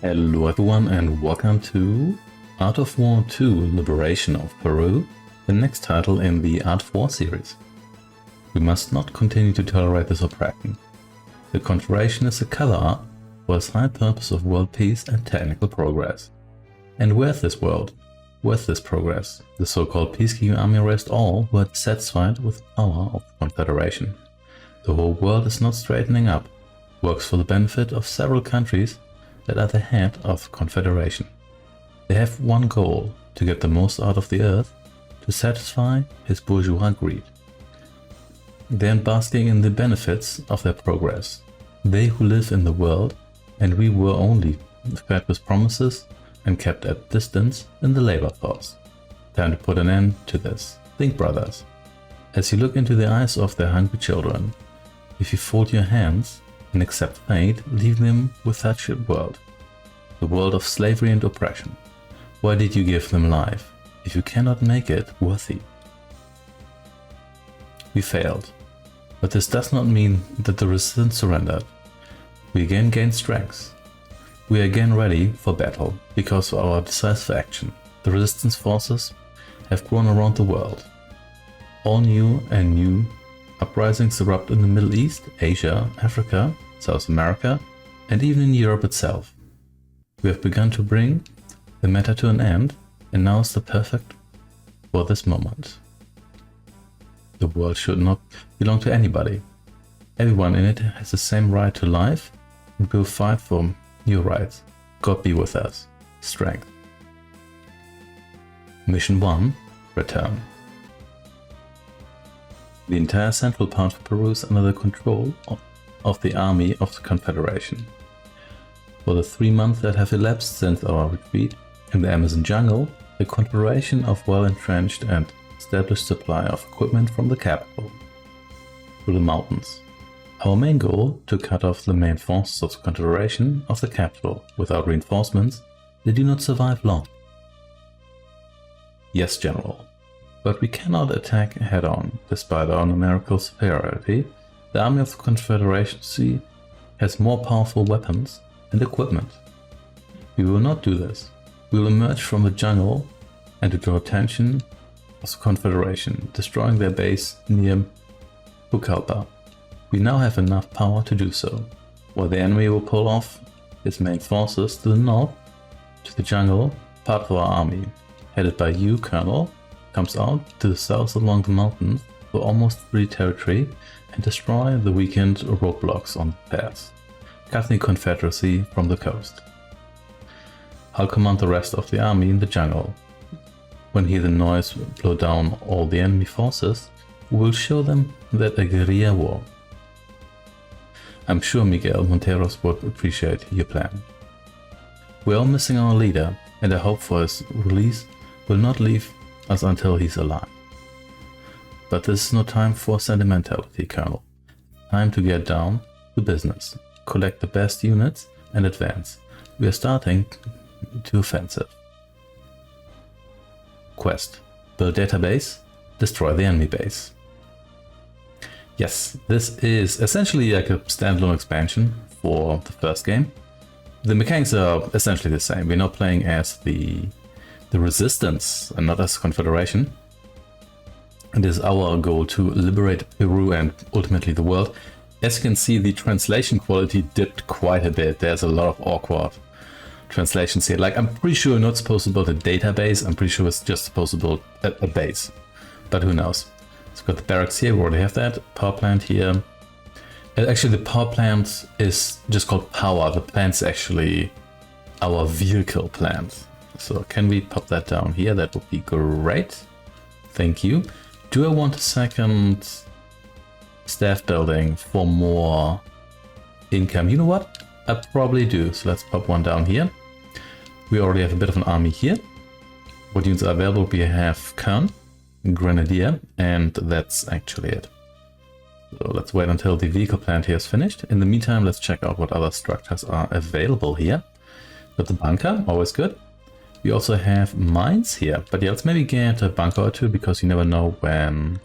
Hello everyone and welcome to Art of War 2 Liberation of Peru, the next title in the Art of War series. We must not continue to tolerate this oppression. The Confederation is a color art for its high purpose of world peace and technical progress. And where's this world? Where's this progress? The so-called peacekeeping army raised all who are dissatisfied with the power of the Confederation. The whole world is not straightening up, works for the benefit of several countries that are the head of Confederation. They have one goal: to get the most out of the earth, to satisfy his bourgeois greed. They are basking in the benefits of their progress. They who live in the world, and we were only fed with promises and kept at distance in the labor force. Time to put an end to this. Think, brothers, as you look into the eyes of their hungry children. If you fold your hands and accept fate, leave them with such a world, the world of slavery and oppression. Why did you give them life, if you cannot make it worthy? We failed, but this does not mean that the resistance surrendered. We again gained strength. We are again ready for battle, because of our decisive action. The resistance forces have grown around the world. All new and new uprisings erupt in the Middle East, Asia, Africa, South America, and even in Europe itself. We have begun to bring the matter to an end, and now is the perfect for this moment. The world should not belong to anybody. Everyone in it has the same right to life, and we will fight for new rights. God be with us. Strength. Mission 1. Return. The entire central part of Peru is under the control of the army of the Confederation. For the 3 months that have elapsed since our retreat in the Amazon jungle, the Confederation of well-entrenched and established supply of equipment from the capital to the mountains. Our main goal: to cut off the main forces of the Confederation of the capital. Without reinforcements, they do not survive long. Yes, General. But we cannot attack head-on. Despite our numerical superiority, the army of the Confederacy has more powerful weapons and equipment. We will not do this. We will emerge from the jungle and to draw attention of the Confederation, destroying their base near Pucallpa. We now have enough power to do so, while the enemy will pull off his main forces to the north, to the jungle. Part of our army, headed by you, Colonel, comes out to the south along the mountains for almost free territory and destroy the weakened roadblocks on the paths, cutting the Confederacy from the coast. I'll command the rest of the army in the jungle. When we hear the noise blow down all the enemy forces, we will show them that a guerrilla war. I'm sure Miguel Monteros would appreciate your plan. We're all missing our leader, and I hope for his release will not leave us until he's alive. But this is no time for sentimentality, Colonel. Time to get down to business, collect the best units and advance. We are starting to offensive. Quest: build database, destroy the enemy base. Yes, this is essentially like a standalone expansion for the first game. The mechanics are essentially the same. We're not playing as the resistance and not as Confederation. It is our goal to liberate Peru and ultimately the world. As you can see, the translation quality dipped quite a bit. There's a lot of awkward translations here. Like, I'm pretty sure you're not supposed to build a database. I'm pretty sure it's just supposed to build a base. But who knows? So we've got the barracks here. We already have that. Power plant here. And actually, the power plant is just called power. The plant's actually our vehicle plant. So can we pop that down here? That would be great. Thank you. Do I want a second staff building for more income? You know what? I probably do. So let's pop one down here. We already have a bit of an army here. What units are available? We have Kern, Grenadier, and that's actually it. So let's wait until the vehicle plant here is finished. In the meantime, let's check out what other structures are available here. Got the bunker, always good. We also have mines here, but yeah, let's maybe get a bunker or two, because you never know when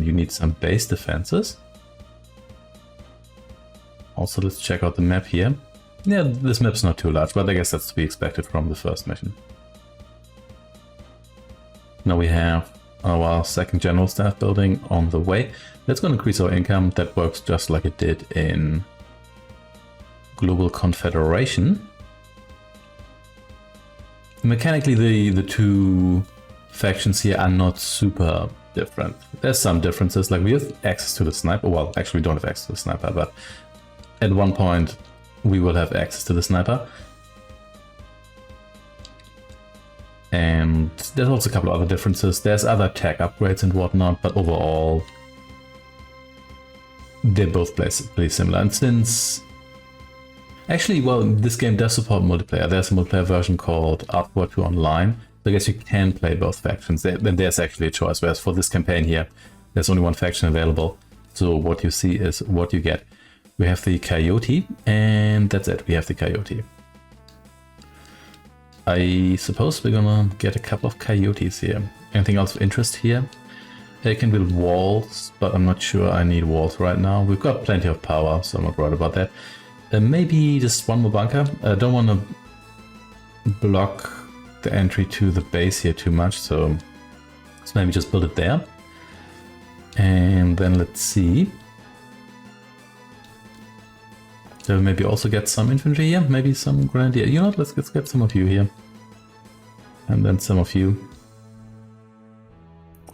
you need some base defenses. Also, let's check out the map here. Yeah, this map's not too large, but I guess that's to be expected from the first mission. Now we have our second general staff building on the way. That's going to increase our income. That works just like it did in Global Confederation. Mechanically, the two factions here are not super different. There's some differences, like we have access to the sniper. Well, actually we don't have access to the sniper, but at one point we will have access to the sniper. And there's also a couple of other differences. There's other tech upgrades and whatnot, but overall they're both pretty similar. And since actually, well, this game does support multiplayer. There's a multiplayer version called Outward 2 Online. So I guess you can play both factions. Then there's actually a choice. Whereas for this campaign here, there's only one faction available. So what you see is what you get. We have the Coyote, and that's it. We have the Coyote. I suppose we're gonna get a couple of Coyotes here. Anything else of interest here? I can build walls, but I'm not sure I need walls right now. We've got plenty of power, so I'm not worried about that. Maybe just one more bunker. I don't want to block the entry to the base here too much, so let's maybe just build it there. And then let's see. So maybe also get some infantry here, maybe some grenadier. You know what, let's get some of you here. And then some of you.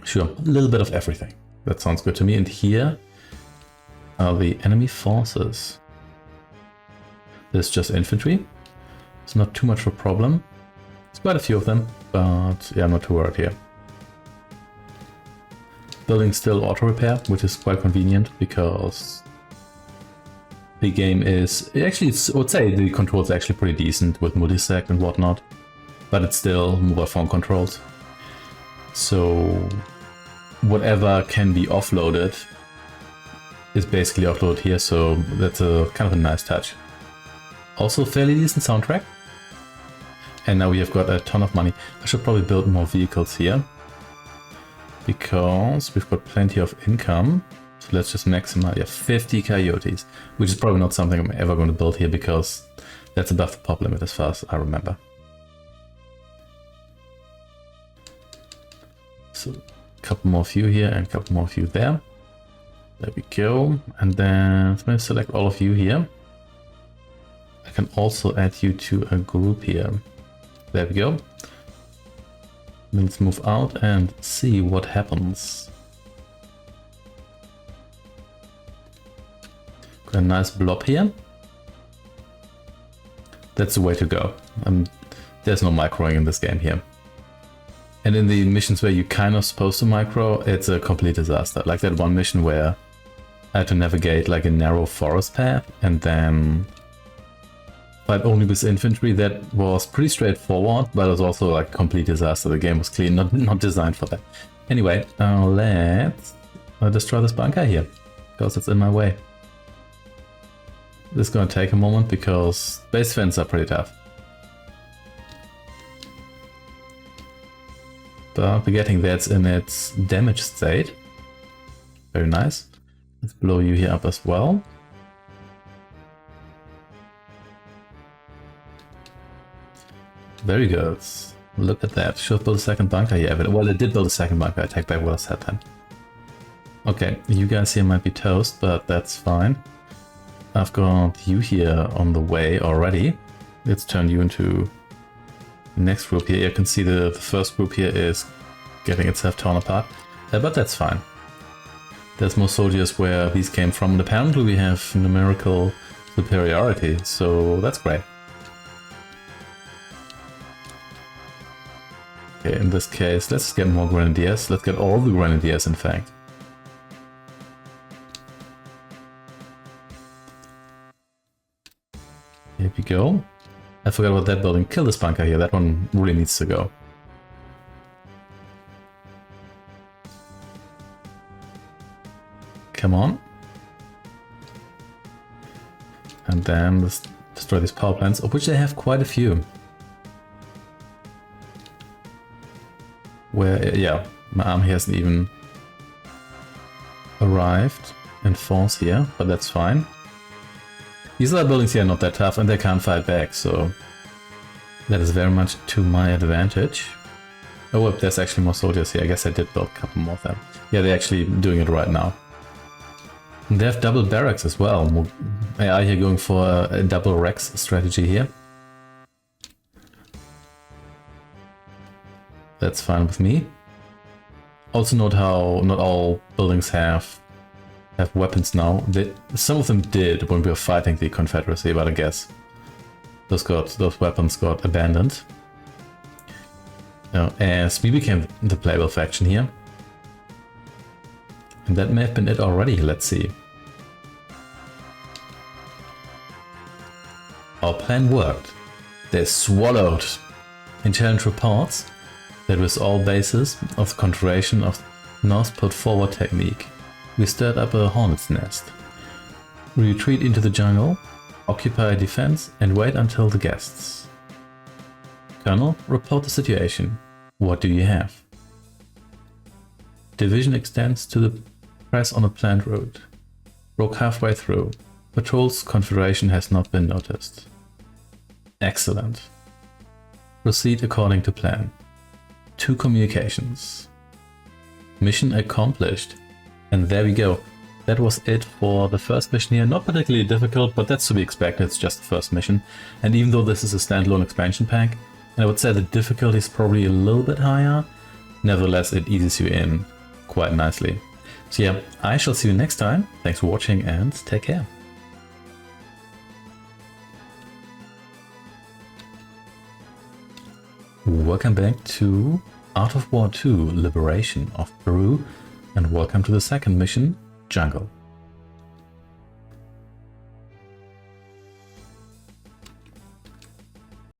Sure, a little bit of everything. That sounds good to me. And here are the enemy forces. There's just infantry. It's not too much of a problem. It's quite a few of them, but yeah, I'm not too worried here. Building still auto repair, which is quite convenient because the game is actually, I would say the controls are actually pretty decent with multisec and whatnot, but it's still mobile phone controls. So whatever can be offloaded is basically offloaded here, so that's a kind of a nice touch. Also fairly decent soundtrack. And now we have got a ton of money. I should probably build more vehicles here, because we've got plenty of income. So let's just maximize, yeah, 50 Coyotes, which is probably not something I'm ever going to build here because that's above the pop limit as far as I remember. So a couple more of you here and a couple more of you there. There we go. And then let's maybe select all of you here. I can also add you to a group here. There we go. Let's move out and see what happens. Got a nice blob here. That's the way to go. There's no microing in this game here. And in the missions where you're kind of supposed to micro, it's a complete disaster. Like that one mission where I had to navigate like a narrow forest path and then fight only with infantry. That was pretty straightforward, but it was also like a complete disaster. The game was clean, not designed for that. Anyway, let's destroy this bunker here, because it's in my way. This is going to take a moment because base defense are pretty tough. But we're getting that in its damaged state. Very nice. Let's blow you here up as well. Very good. Look at that. Should build a second bunker here. Well, it did build a second bunker. I take back what I said then. Okay, you guys here might be toast, but that's fine. I've got you here on the way already. Let's turn you into the next group here. You can see the first group here is getting itself torn apart, but that's fine. There's more soldiers where these came from, and apparently we have numerical superiority, so that's great. Okay, in this case, let's get more grenadiers. Let's get all the grenadiers, in fact. Here we go. I forgot about that building. Kill this bunker here. That one really needs to go. Come on. And then let's destroy these power plants, of which they have quite a few. Where, yeah, my army hasn't even arrived in force here, but that's fine. These other buildings here are not that tough and they can't fight back, so that is very much to my advantage. Oh, well, there's actually more soldiers here. I guess I did build a couple more of them. Yeah, they're actually doing it right now. And they have double barracks as well. AI here going for a double Rex strategy here. That's fine with me. Also note how not all buildings have weapons now. Some of them did when we were fighting the Confederacy, but I guess those weapons got abandoned. Now, as we became the playable faction here. And that may have been it already, let's see. Our plan worked. They swallowed intelligence reports that with all bases of the Confederation of North put forward technique. We stirred up a hornet's nest. We retreat into the jungle, occupy a defense and wait until the guests. Colonel, report the situation. What do you have? Division extends to the press on a planned route. Broke halfway through. Patrol's Confederation has not been noticed. Excellent. Proceed according to plan. 2 communications. Mission accomplished. And there we go. That was it for the first mission here. Not particularly difficult, but that's to be expected. It's just the first mission. And even though this is a standalone expansion pack, I would say the difficulty is probably a little bit higher. Nevertheless, it eases you in quite nicely. So yeah, I shall see you next time. Thanks for watching and take care. Welcome back to Art of War 2, Liberation of Peru, and welcome to the second mission, Jungle.